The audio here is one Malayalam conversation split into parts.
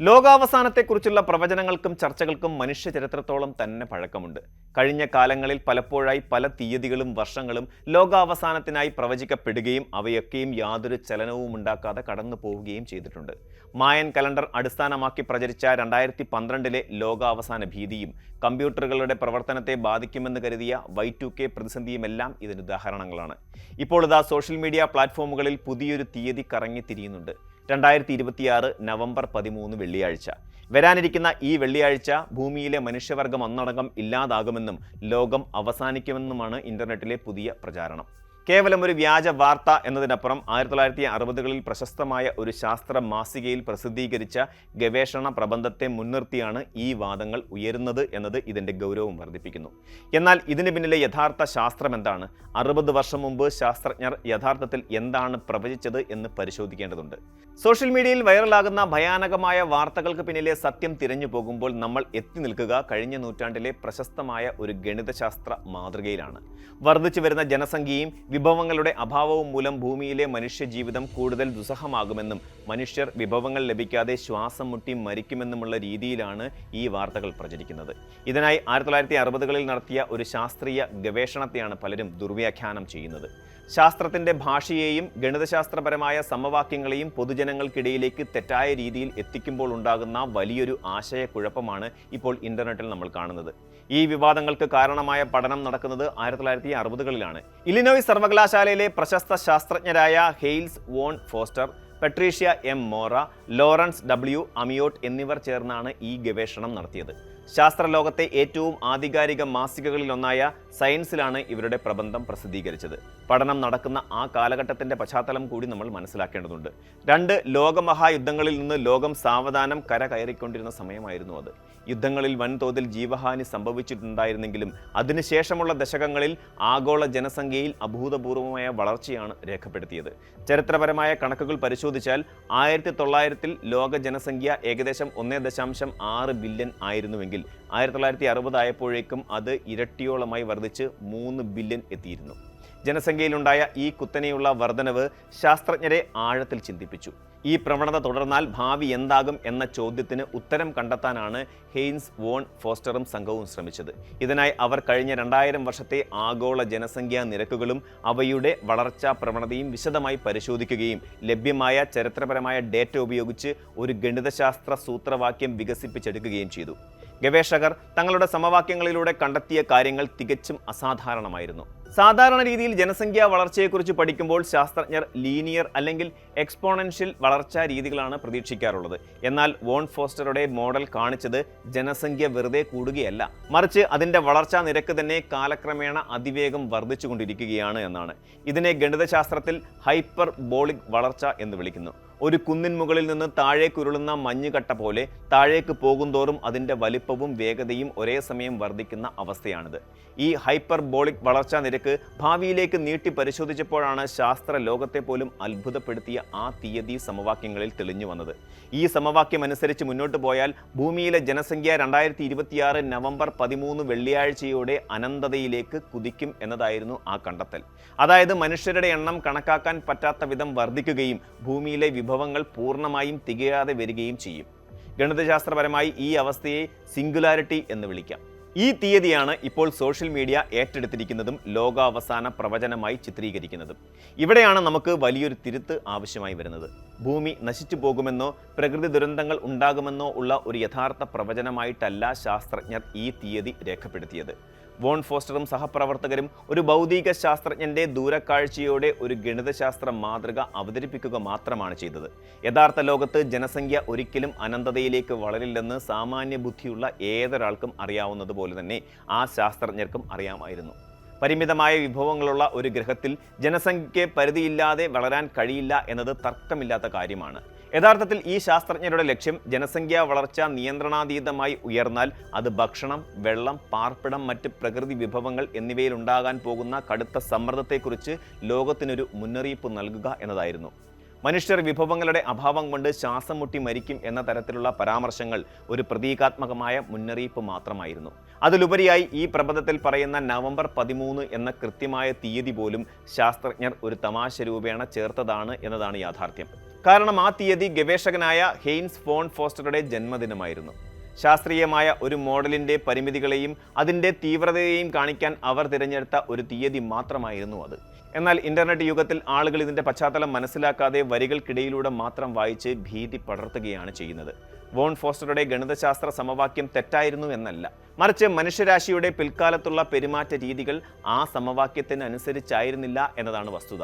ലോകാവസാനത്തെക്കുറിച്ചുള്ള പ്രവചനങ്ങൾക്കും ചർച്ചകൾക്കും മനുഷ്യ ചരിത്രത്തോളം തന്നെ പഴക്കമുണ്ട്. കഴിഞ്ഞ കാലങ്ങളിൽ പലപ്പോഴായി പല തീയതികളും വർഷങ്ങളും ലോകാവസാനത്തിനായി പ്രവചിക്കപ്പെടുകയും അവയൊക്കെയും യാതൊരു ചലനവും ഉണ്ടാക്കാതെ കടന്നു പോവുകയും ചെയ്തിട്ടുണ്ട്. മായൻ കലണ്ടർ അടിസ്ഥാനമാക്കി പ്രചരിച്ച 2012 ലോകാവസാന ഭീതിയും കമ്പ്യൂട്ടറുകളുടെ പ്രവർത്തനത്തെ ബാധിക്കുമെന്ന് കരുതിയ Y2K പ്രതിസന്ധിയുമെല്ലാം ഇതിന് ഉദാഹരണങ്ങളാണ്. ഇപ്പോൾ ഇതാ സോഷ്യൽ മീഡിയ പ്ലാറ്റ്ഫോമുകളിൽ പുതിയൊരു തീയതി കറങ്ങി തിരിയുന്നുണ്ട്. 2026 നവംബർ 13 വെള്ളിയാഴ്ച. വരാനിരിക്കുന്ന ഈ വെള്ളിയാഴ്ച ഭൂമിയിലെ മനുഷ്യവർഗം ഒന്നടങ്കം ഇല്ലാതാകുമെന്നും ലോകം അവസാനിക്കുമെന്നുമാണ് ഇന്റർനെറ്റിലെ പുതിയ പ്രചാരണം. കേവലം ഒരു വ്യാജ വാർത്ത എന്നതിനപ്പുറം 1960കളിൽ പ്രശസ്തമായ ഒരു ശാസ്ത്ര മാസികയിൽ പ്രസിദ്ധീകരിച്ച ഗവേഷണ പ്രബന്ധത്തെ മുൻനിർത്തിയാണ് ഈ വാദങ്ങൾ ഉയരുന്നത് എന്നത് ഇതിൻ്റെ ഗൗരവം വർദ്ധിപ്പിക്കുന്നു. എന്നാൽ ഇതിന് പിന്നിലെ യഥാർത്ഥ ശാസ്ത്രം എന്താണ്? 60 വർഷം മുമ്പ് ശാസ്ത്രജ്ഞർ യഥാർത്ഥത്തിൽ എന്താണ് പ്രവചിച്ചത് എന്ന് പരിശോധിക്കേണ്ടതുണ്ട്. സോഷ്യൽ മീഡിയയിൽ വൈറലാകുന്ന ഭയാനകമായ വാർത്തകൾക്ക് പിന്നിലെ സത്യം തിരഞ്ഞു പോകുമ്പോൾ നമ്മൾ എത്തി നിൽക്കുക കഴിഞ്ഞ നൂറ്റാണ്ടിലെ പ്രശസ്തമായ ഒരു ഗണിതശാസ്ത്ര മാതൃകയിലാണ്. വർദ്ധിച്ചു വരുന്ന ജനസംഖ്യയും വിഭവങ്ങളുടെ അഭാവവും മൂലം ഭൂമിയിലെ മനുഷ്യജീവിതം കൂടുതൽ ദുസ്സഹമാകുമെന്നും മനുഷ്യർ വിഭവങ്ങൾ ലഭിക്കാതെ ശ്വാസം മുട്ടി മരിക്കുമെന്നുമുള്ള രീതിയിലാണ് ഈ വാർത്തകൾ പ്രചരിക്കുന്നത്. ഇതിനായി 1960കളിൽ നടത്തിയ ഒരു ശാസ്ത്രീയ ഗവേഷണത്തെയാണ് പലരും ദുർവ്യാഖ്യാനം ചെയ്യുന്നത്. ശാസ്ത്രത്തിൻ്റെ ഭാഷയെയും ഗണിതശാസ്ത്രപരമായ സമവാക്യങ്ങളെയും പൊതുജനങ്ങൾക്കിടയിലേക്ക് തെറ്റായ രീതിയിൽ എത്തിക്കുമ്പോൾ ഉണ്ടാകുന്ന വലിയൊരു ആശയക്കുഴപ്പമാണ് ഇപ്പോൾ ഇന്റർനെറ്റിൽ നമ്മൾ കാണുന്നത്. ഈ വിവാദങ്ങൾക്ക് കാരണമായ പഠനം നടക്കുന്നത് 1960കളിലാണ്. ഇലിനോയ്സ് സർവകലാശാലയിലെ പ്രശസ്ത ശാസ്ത്രജ്ഞരായ Heinz von Foerster, Patricia M Mora, Lawrence W Amiot എന്നിവർ ചേർന്നാണ് ഈ ഗവേഷണം നടത്തിയത്. ശാസ്ത്രലോകത്തെ ഏറ്റവും ആധികാരിക മാസികകളിലൊന്നായ സയൻസിലാണ് ഇവരുടെ പ്രബന്ധം പ്രസിദ്ധീകരിച്ചത്. പഠനം നടക്കുന്ന ആ കാലഘട്ടത്തിൻ്റെ പശ്ചാത്തലം കൂടി നമ്മൾ മനസ്സിലാക്കേണ്ടതുണ്ട്. 2 ലോകമഹായുദ്ധങ്ങളിൽ നിന്ന് ലോകം സാവധാനം കരകയറിക്കൊണ്ടിരുന്ന സമയമായിരുന്നു അത്. യുദ്ധങ്ങളിൽ വൻതോതിൽ ജീവഹാനി സംഭവിച്ചിട്ടുണ്ടായിരുന്നെങ്കിലും അതിനുശേഷമുള്ള ദശകങ്ങളിൽ ആഗോള ജനസംഖ്യയിൽ അഭൂതപൂർവമായ വളർച്ചയാണ് രേഖപ്പെടുത്തിയത്. ചരിത്രപരമായ കണക്കുകൾ പരിശോധിച്ചാൽ 1900-ൽ ലോക ജനസംഖ്യ ഏകദേശം 1.6 ബില്യൺ ആയിരുന്നുവെങ്കിൽ 1960 ആയപ്പോഴേക്കും അത് ഇരട്ടിയോളമായി വർദ്ധിച്ച് 3 ബില്യൺ എത്തിയിരുന്നു. ജനസംഖ്യയിലുണ്ടായ ഈ കുത്തനെയുള്ള വർധനവ് ശാസ്ത്രജ്ഞരെ ആഴത്തിൽ ചിന്തിപ്പിച്ചു. ഈ പ്രവണത തുടർന്നാൽ ഭാവി എന്താകും എന്ന ചോദ്യത്തിന് ഉത്തരം കണ്ടെത്താനാണ് ഹെയ്ൻസ് വോൺ ഫോസ്റ്ററും സംഘവും ശ്രമിച്ചത്. ഇതിനായി അവർ കഴിഞ്ഞ 2000 വർഷത്തെ ആഗോള ജനസംഖ്യാ നിരക്കുകളും അവയുടെ വളർച്ചാ പ്രവണതയും വിശദമായി പരിശോധിക്കുകയും ലഭ്യമായ ചരിത്രപരമായ ഡേറ്റ ഉപയോഗിച്ച് ഒരു ഗണിതശാസ്ത്ര സൂത്രവാക്യം വികസിപ്പിച്ചെടുക്കുകയും ചെയ്തു. ഗവേഷകർ തങ്ങളുടെ സമവാക്യങ്ങളിലൂടെ കണ്ടെത്തിയ കാര്യങ്ങൾ തികച്ചും അസാധാരണമായിരുന്നു. സാധാരണ രീതിയിൽ ജനസംഖ്യാ വളർച്ചയെക്കുറിച്ച് പഠിക്കുമ്പോൾ ശാസ്ത്രജ്ഞർ ലീനിയർ അല്ലെങ്കിൽ എക്സ്പോണൻഷ്യൽ വളർച്ചാ രീതികളാണ് പ്രതീക്ഷിക്കാറുള്ളത്. എന്നാൽ വോൺ ഫോസ്റ്ററുടെ മോഡൽ കാണിച്ചത് ജനസംഖ്യ വെറുതെ കൂടുകയല്ല, മറിച്ച് അതിൻ്റെ വളർച്ചാ നിരക്ക് തന്നെ കാലക്രമേണ അതിവേഗം വർദ്ധിച്ചുകൊണ്ടിരിക്കുകയാണ് എന്നാണ്. ഇതിനെ ഗണിതശാസ്ത്രത്തിൽ ഹൈപ്പർബോളിക് വളർച്ച എന്ന് വിളിക്കുന്നു. ഒരു കുന്നിൻ മുകളിൽ നിന്ന് താഴേക്കുരുളുന്ന മഞ്ഞുകട്ട പോലെ താഴേക്ക് പോകുന്തോറും അതിൻ്റെ വലിപ്പവും വേഗതയും ഒരേ സമയം വർദ്ധിക്കുന്ന അവസ്ഥയാണിത്. ഈ ഹൈപ്പർബോളിക് വളർച്ചാ നിരക്ക് ഭാവിയിലേക്ക് നീട്ടി പരിശോധിച്ചപ്പോഴാണ് ശാസ്ത്ര ലോകത്തെ പോലും അത്ഭുതപ്പെടുത്തിയ ആ തീയതി സമവാക്യങ്ങളിൽ തെളിഞ്ഞു വന്നത്. ഈ സമവാക്യം അനുസരിച്ച് മുന്നോട്ട് പോയാൽ ഭൂമിയിലെ ജനസംഖ്യ 2026 നവംബർ 13 വെള്ളിയാഴ്ചയോടെ അനന്തതയിലേക്ക് കുതിക്കും എന്നതായിരുന്നു ആ കണ്ടെത്തൽ. അതായത് മനുഷ്യരുടെ എണ്ണം കണക്കാക്കാൻ പറ്റാത്ത വിധം വർദ്ധിക്കുകയും ഭൂമിയിലെ വിഭവങ്ങൾ പൂർണ്ണമായും തികയാതെ വരികയും ചെയ്യും. ഗണിതശാസ്ത്രപരമായി ഈ അവസ്ഥയെ സിംഗുലാരിറ്റി എന്ന് വിളിക്കാം. ഈ തീയതിയാണ് ഇപ്പോൾ സോഷ്യൽ മീഡിയ ഏറ്റെടുത്തിരിക്കുന്നതും ലോകാവസാന പ്രവചനമായി ചിത്രീകരിക്കുന്നതും. ഇവിടെയാണ് നമുക്ക് വലിയൊരു തിരുത്ത് ആവശ്യമായി വരുന്നത്. ഭൂമി നശിച്ചു പോകുമെന്നോ പ്രകൃതി ദുരന്തങ്ങൾ ഉണ്ടാകുമെന്നോ ഉള്ള ഒരു യഥാർത്ഥ പ്രവചനമായിട്ടല്ല ശാസ്ത്രജ്ഞർ ഈ തീയതി രേഖപ്പെടുത്തിയത്. വോൺ ഫോസ്റ്ററും സഹപ്രവർത്തകരും ഒരു ഭൗതിക ശാസ്ത്രജ്ഞന്റെ ദൂരക്കാഴ്ചയോടെ ഒരു ഗണിതശാസ്ത്ര മാതൃക അവതരിപ്പിക്കുക മാത്രമാണ് ചെയ്തത്. യഥാർത്ഥ ലോകത്ത് ജനസംഖ്യ ഒരിക്കലും അനന്തതയിലേക്ക് വളരില്ലെന്ന് സാമാന്യ ബുദ്ധിയുള്ള ഏതൊരാൾക്കും അറിയാവുന്നതുപോലെ തന്നെ ആ ശാസ്ത്രജ്ഞർക്കും അറിയാമായിരുന്നു. പരിമിതമായ വിഭവങ്ങളുള്ള ഒരു ഗ്രഹത്തിൽ ജനസംഖ്യയ്ക്ക് പരിധിയില്ലാതെ വളരാൻ കഴിയില്ല എന്നത് തർക്കമില്ലാത്ത കാര്യമാണ്. യഥാർത്ഥത്തിൽ ഈ ശാസ്ത്രജ്ഞരുടെ ലക്ഷ്യം ജനസംഖ്യാ വളർച്ച നിയന്ത്രണാതീതമായി ഉയർന്നാൽ അത് ഭക്ഷണം, വെള്ളം, പാർപ്പിടം, മറ്റ് പ്രകൃതി വിഭവങ്ങൾ എന്നിവയിൽ ഉണ്ടാകാൻ പോകുന്ന കടുത്ത സമ്മർദ്ദത്തെക്കുറിച്ച് ലോകത്തിനൊരു മുന്നറിയിപ്പ് നൽകുക എന്നതായിരുന്നു. മനുഷ്യർ വിഭവങ്ങളുടെ അഭാവം കൊണ്ട് ശ്വാസം മുട്ടി മരിക്കും എന്ന തരത്തിലുള്ള പരാമർശങ്ങൾ ഒരു പ്രതീകാത്മകമായ മുന്നറിയിപ്പ് മാത്രമായിരുന്നു. അതിലുപരിയായി ഈ പ്രബന്ധത്തിൽ പറയുന്ന നവംബർ 13 എന്ന കൃത്യമായ തീയതി പോലും ശാസ്ത്രജ്ഞർ ഒരു തമാശ രൂപേണ ചേർത്തതാണ് എന്നതാണ് യാഥാർത്ഥ്യം. കാരണം ആ തീയതി ഗവേഷകനായ ഹെയ്ൻസ് ഫോൺ ഫോസ്റ്ററുടെ ജന്മദിനമായിരുന്നു. ശാസ്ത്രീയമായ ഒരു മോഡലിൻ്റെ പരിമിതികളെയും അതിൻ്റെ തീവ്രതയെയും കാണിക്കാൻ അവർ തിരഞ്ഞെടുത്ത ഒരു തീയതി മാത്രമായിരുന്നു അത്. എന്നാൽ ഇന്റർനെറ്റ് യുഗത്തിൽ ആളുകൾ ഇതിൻ്റെ പശ്ചാത്തലം മനസ്സിലാക്കാതെ വരികൾക്കിടയിലൂടെ മാത്രം വായിച്ച് ഭീതി പടർത്തുകയാണ് ചെയ്യുന്നത്. വോൺ ഫോസ്റ്ററുടെ ഗണിതശാസ്ത്ര സമവാക്യം തെറ്റായിരുന്നു എന്നല്ല, മറിച്ച് മനുഷ്യരാശിയുടെ പിൽക്കാലത്തുള്ള പെരുമാറ്റ രീതികൾ ആ സമവാക്യത്തിന് അനുസരിച്ചായിരുന്നില്ല എന്നതാണ് വസ്തുത.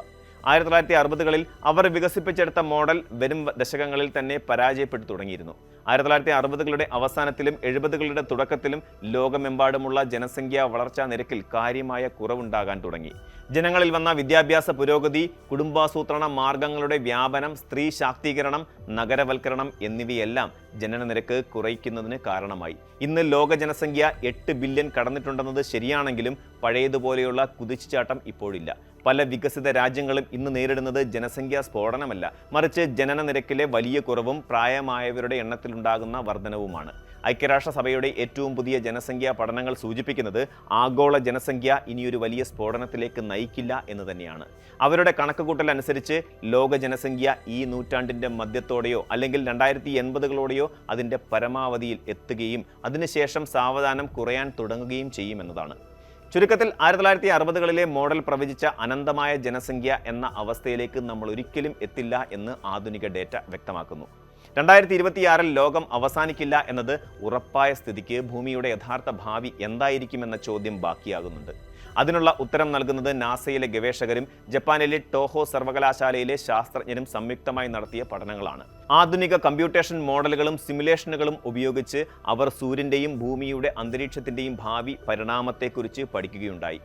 1960കളിൽ അവർ വികസിപ്പിച്ചെടുത്ത മോഡൽ വരും ദശകങ്ങളിൽ തന്നെ പരാജയപ്പെട്ടു തുടങ്ങിയിരുന്നു. 1960കളുടെ അവസാനത്തിലും 70കളുടെ തുടക്കത്തിലും ലോകമെമ്പാടുമുള്ള ജനസംഖ്യാ വളർച്ചാ നിരക്കിൽ കാര്യമായ കുറവുണ്ടാകാൻ തുടങ്ങി. ജനങ്ങളിൽ വന്ന വിദ്യാഭ്യാസ പുരോഗതി, കുടുംബാസൂത്രണ മാർഗങ്ങളുടെ വ്യാപനം, സ്ത്രീ ശാക്തീകരണം, നഗരവൽക്കരണം എന്നിവയെല്ലാം ജനനനിരക്ക് കുറയ്ക്കുന്നതിന് കാരണമായി. ഇന്ന് ലോക ജനസംഖ്യ 8 ബില്യൺ കടന്നിട്ടുണ്ടെന്നത് ശരിയാണെങ്കിലും പഴയതുപോലെയുള്ള കുതിച്ചുചാട്ടം ഇപ്പോഴില്ല. പല വികസിത രാജ്യങ്ങളും ഇന്ന് നേരിടുന്നത് ജനസംഖ്യാ സ്ഫോടനമല്ല, മറിച്ച് ജനന നിരക്കിലെ വലിയ കുറവും പ്രായമായവരുടെ എണ്ണത്തിലുണ്ടാകുന്ന വർധനവുമാണ്. ഐക്യരാഷ്ട്രസഭയുടെ ഏറ്റവും പുതിയ ജനസംഖ്യാ പഠനങ്ങൾ സൂചിപ്പിക്കുന്നത് ആഗോള ജനസംഖ്യ ഇനിയൊരു വലിയ സ്ഫോടനത്തിലേക്ക് നയിക്കില്ല എന്ന് തന്നെയാണ്. അവരുടെ കണക്കുകൂട്ടൽ അനുസരിച്ച് ലോക ജനസംഖ്യ ഈ നൂറ്റാണ്ടിൻ്റെ മധ്യത്തോടെയോ അല്ലെങ്കിൽ 2080കളോടെയോ അതിൻ്റെ പരമാവധിയിൽ എത്തുകയും അതിനുശേഷം സാവധാനം കുറയാൻ തുടങ്ങുകയും ചെയ്യുമെന്നതാണ്. ചുരുക്കത്തിൽ 1960കളിലെ മോഡൽ പ്രവചിച്ച അനന്തമായ ജനസംഖ്യ എന്ന അവസ്ഥയിലേക്ക് നമ്മൾ ഒരിക്കലും എത്തില്ല എന്ന് ആധുനിക ഡേറ്റ വ്യക്തമാക്കുന്നു. 2026ൽ ലോകം അവസാനിക്കില്ല എന്നത് ഉറപ്പായ സ്ഥിതിക്ക് ഭൂമിയുടെ യഥാർത്ഥ ഭാവി എന്തായിരിക്കുമെന്ന ചോദ്യം ബാക്കിയാകുന്നുണ്ട്. അതിനുള്ള ഉത്തരം നൽകുന്നത് നാസയിലെ ഗവേഷകരും ജപ്പാനിലെ ടോഹോ സർവകലാശാലയിലെ ശാസ്ത്രജ്ഞരും സംയുക്തമായി നടത്തിയ പഠനങ്ങളാണ്. ആധുനിക കമ്പ്യൂട്ടേഷൻ മോഡലുകളും സിമുലേഷനുകളും ഉപയോഗിച്ച് അവർ സൂര്യൻ്റെയും ഭൂമിയുടെ അന്തരീക്ഷത്തിൻ്റെയും ഭാവി പരിണാമത്തെക്കുറിച്ച് പഠിക്കുകയുണ്ടായി.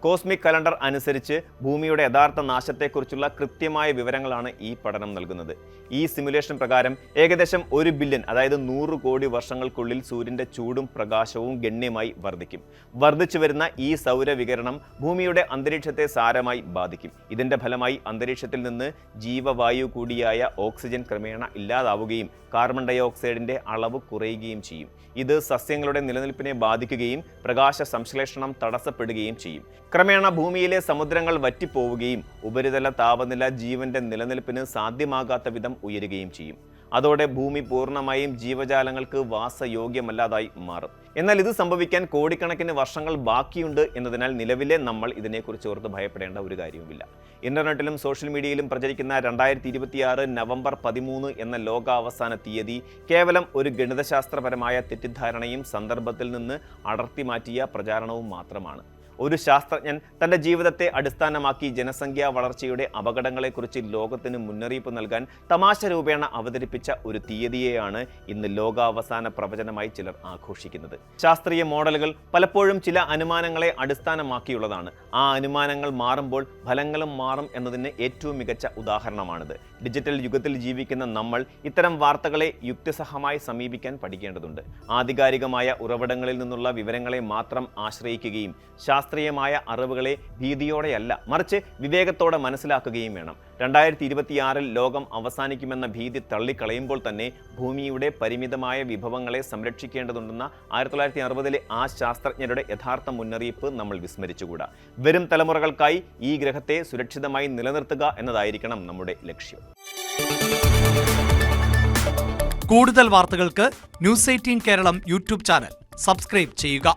കോസ്മിക് കലണ്ടർ അനുസരിച്ച് ഭൂമിയുടെ യഥാർത്ഥ നാശത്തെക്കുറിച്ചുള്ള കൃത്യമായ വിവരങ്ങളാണ് ഈ പഠനം നൽകുന്നത്. ഈ സിമുലേഷൻ പ്രകാരം ഏകദേശം 1 ബില്യൺ, അതായത് 100 കോടി വർഷങ്ങൾക്കുള്ളിൽ സൂര്യൻ്റെ ചൂടും പ്രകാശവും ഗണ്യമായി വർദ്ധിക്കും. വർദ്ധിച്ചു വരുന്ന ഈ സൗരവികിരണം ഭൂമിയുടെ അന്തരീക്ഷത്തെ സാരമായി ബാധിക്കും. ഇതിൻ്റെ ഫലമായി അന്തരീക്ഷത്തിൽ നിന്ന് ജീവവായു കൂടിയായ ഓക്സിജൻ ക്രമേണ ഇല്ലാതാവുകയും കാർബൺ ഡൈ ഓക്സൈഡിൻ്റെ അളവ് കുറയുകയും ചെയ്യും. ഇത് സസ്യങ്ങളുടെ നിലനിൽപ്പിനെ ബാധിക്കുകയും പ്രകാശ സംശ്ലേഷണം തടസ്സപ്പെടുകയും ചെയ്യും. ക്രമേണ ഭൂമിയിലെ സമുദ്രങ്ങൾ വറ്റിപ്പോവുകയും ഉപരിതല താപനില ജീവന്റെ നിലനിൽപ്പിന് സാധ്യമാകാത്ത വിധം ഉയരുകയും ചെയ്യും. അതോടെ ഭൂമി പൂർണ്ണമായും ജീവജാലങ്ങൾക്ക് വാസയോഗ്യമല്ലാതായി മാറും. എന്നാൽ ഇത് സംഭവിക്കാൻ കോടിക്കണക്കിന് വർഷങ്ങൾ ബാക്കിയുണ്ട് എന്നതിനാൽ നിലവിലെ നമ്മൾ ഇതിനെക്കുറിച്ച് ഓർത്ത് ഭയപ്പെടേണ്ട ഒരു കാര്യവുമില്ല. ഇന്റർനെറ്റിലും സോഷ്യൽ മീഡിയയിലും പ്രചരിക്കുന്ന 2026 നവംബർ 13 എന്ന ലോകാവസാന തീയതി കേവലം ഒരു ഗണിതശാസ്ത്രപരമായ തെറ്റിദ്ധാരണയും സന്ദർഭത്തിൽ നിന്ന് അടർത്തി മാറ്റിയ പ്രചാരണവും മാത്രമാണ്. ഒരു ശാസ്ത്രജ്ഞൻ തൻ്റെ ജീവിതത്തെ അടിസ്ഥാനമാക്കി ജനസംഖ്യാ വളർച്ചയുടെ അപകടങ്ങളെക്കുറിച്ച് ലോകത്തിന് മുന്നറിയിപ്പ് നൽകാൻ തമാശ രൂപേണ അവതരിപ്പിച്ച ഒരു തീയതിയെയാണ് ഇന്ന് ലോകാവസാന പ്രവചനമായി ചിലർ ആഘോഷിക്കുന്നത്. ശാസ്ത്രീയ മോഡലുകൾ പലപ്പോഴും ചില അനുമാനങ്ങളെ അടിസ്ഥാനമാക്കിയുള്ളതാണ്. ആ അനുമാനങ്ങൾ മാറുമ്പോൾ ഫലങ്ങളും മാറും എന്നതിന് ഏറ്റവും മികച്ച ഉദാഹരണമാണിത്. ഡിജിറ്റൽ യുഗത്തിൽ ജീവിക്കുന്ന നമ്മൾ ഇത്തരം വാർത്തകളെ യുക്തിസഹമായി സമീപിക്കാൻ പഠിക്കേണ്ടതുണ്ട്. ആധികാരികമായ ഉറവിടങ്ങളിൽ നിന്നുള്ള വിവരങ്ങളെ മാത്രം ആശ്രയിക്കുകയും ശാസ്ത്രീയമായ അറിവുകളെ ഭീതിയോടെയല്ല മറിച്ച് വിവേകത്തോടെ മനസ്സിലാക്കുകയും വേണം. 2026ൽ ലോകം അവസാനിക്കുമെന്ന ഭീതി തള്ളിക്കളയുമ്പോൾ തന്നെ ഭൂമിയുടെ പരിമിതമായ വിഭവങ്ങളെ സംരക്ഷിക്കേണ്ടതുണ്ടെന്ന 1960ലെ ആ ശാസ്ത്രജ്ഞരുടെ യഥാർത്ഥ മുന്നറിയിപ്പ് നമ്മൾ വിസ്മരിച്ചുകൂടാ. വരും തലമുറകൾക്കായി ഈ ഗ്രഹത്തെ സുരക്ഷിതമായി നിലനിർത്തുക എന്നതായിരിക്കണം നമ്മുടെ ലക്ഷ്യം. കൂടുതൽ വാർത്തകൾക്ക് news 18 Keralam YouTube channel subscribe ചെയ്യുക.